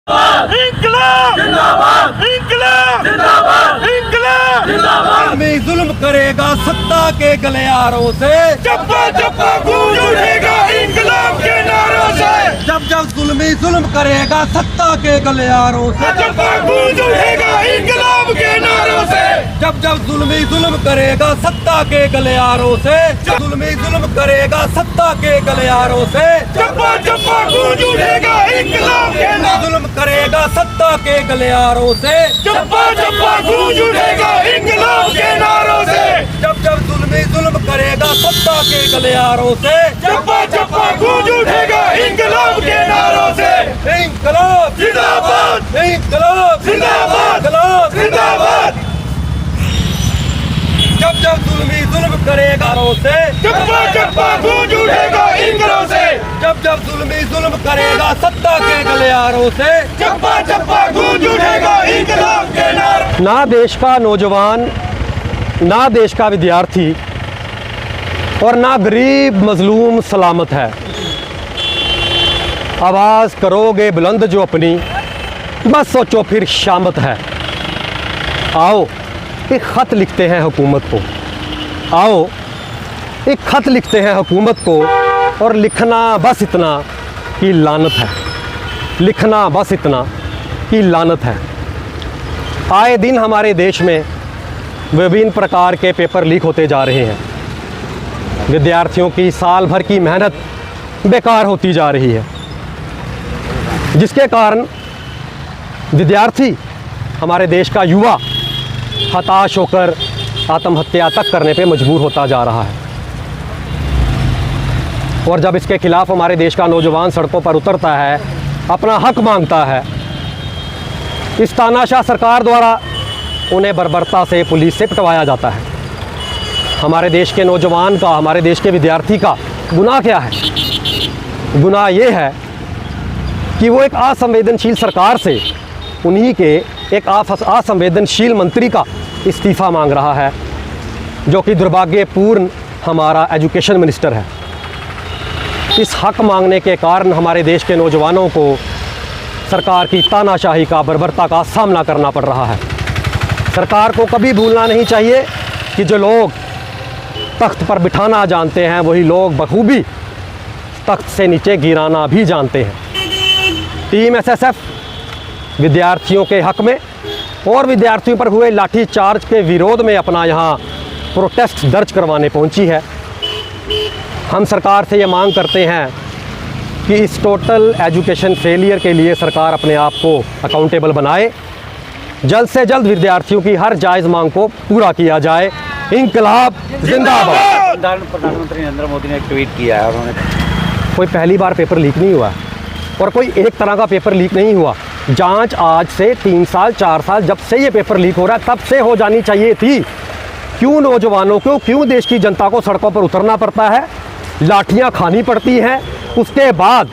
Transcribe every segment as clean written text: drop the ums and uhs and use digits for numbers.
इंकलाब जिंदाबाद, इंकलाब जिंदाबाद, इंकलाब जिंदाबाद। जुल्म करेगा सत्ता के गलियारों से, चप्पा चप्पा गूंज उठेगा इंकलाब के नारों से। जब जब जुल्म करेगा सत्ता के गलियारों से, चप्पा गूंज उठेगा इंकलाब के नारों से। जब जब जुल्म करेगा सत्ता के गलियारों से, जुल्म करेगा सत्ता के गलियारों से, चप्पा चप्पा गूंज उठेगा इंकलाब के नारों। जुल्म करेगा सत्ता के गलियारों से, चप्पा चप्पा गूंज उठेगा इंकलाब के नारों से। जब जब जुल्म करेगा सत्ता के गलियारों से, चप्पा चप्पा गूंज उठेगा इंकलाब के नारों से। इंकलाब जिंदाबाद, इंकलाब जिंदाबाद, इंकलाब जिंदाबाद। जब जब जुल्म करेगा से, चप्पा चप्पा गूंज उठेगा इंकलाब से। जब जब जुल्म करेगा सत्ता के गलियारों से, चप्पा चप्पा गूंज उठेगा इंकलाब के नारों। ना देश का नौजवान, ना देश का विद्यार्थी और ना गरीब मजलूम सलामत है। आवाज़ करोगे बुलंद जो अपनी, बस सोचो फिर शामत है। आओ एक ख़त लिखते हैं हुकूमत को, आओ एक ख़त लिखते हैं हुकूमत को, और लिखना बस इतना कि लानत है, लिखना बस इतना कि लानत है। आए दिन हमारे देश में विभिन्न प्रकार के पेपर लीक होते जा रहे हैं। विद्यार्थियों की साल भर की मेहनत बेकार होती जा रही है, जिसके कारण विद्यार्थी, हमारे देश का युवा हताश होकर आत्महत्या तक करने पे मजबूर होता जा रहा है। और जब इसके खिलाफ हमारे देश का नौजवान सड़कों पर उतरता है, अपना हक मांगता है, इस तानाशाह सरकार द्वारा उन्हें बर्बरता से पुलिस से पिटवाया जाता है। हमारे देश के नौजवान का, हमारे देश के विद्यार्थी का गुनाह क्या है? गुनाह ये है कि वो एक असंवेदनशील सरकार से, उन्हीं के एक असंवेदनशील मंत्री का इस्तीफ़ा मांग रहा है, जो कि दुर्भाग्यपूर्ण हमारा एजुकेशन मिनिस्टर है। इस हक मांगने के कारण हमारे देश के नौजवानों को सरकार की तानाशाही का, बर्बरता का सामना करना पड़ रहा है। सरकार को कभी भूलना नहीं चाहिए कि जो लोग तख्त पर बिठाना जानते हैं, वही लोग बखूबी तख्त से नीचे गिराना भी जानते हैं। टीम एसएसएफ विद्यार्थियों के हक में और विद्यार्थियों पर हुए लाठीचार्ज के विरोध में अपना यहाँ प्रोटेस्ट दर्ज करवाने पहुँची है। हम सरकार से ये मांग करते हैं कि इस टोटल एजुकेशन फेलियर के लिए सरकार अपने आप को अकाउंटेबल बनाए। जल्द से जल्द विद्यार्थियों की हर जायज़ मांग को पूरा किया जाए। इंकलाब जिंदाबाद। प्रधानमंत्री नरेंद्र मोदी ने एक ट्वीट किया है, उन्होंने कोई पहली बार पेपर लीक नहीं हुआ और कोई एक तरह का पेपर लीक नहीं हुआ। जांच आज से 3 साल 4 साल जब से ये पेपर लीक हो रहा है, तब से हो जानी चाहिए थी। क्यों नौजवानों को, क्यों देश की जनता को सड़कों पर उतरना पड़ता है, लाठियां खानी पड़ती हैं, उसके बाद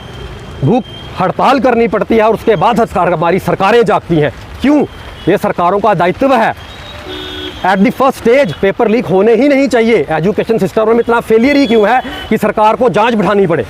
भूख हड़ताल करनी पड़ती है और उसके बाद हमारी सरकारें जागती हैं? क्यों? ये सरकारों का दायित्व है। At the first stage paper leak होने ही नहीं चाहिए। एजुकेशन सिस्टम में इतना फेलियर ही क्यों है कि सरकार को जांच बढ़ानी पड़े?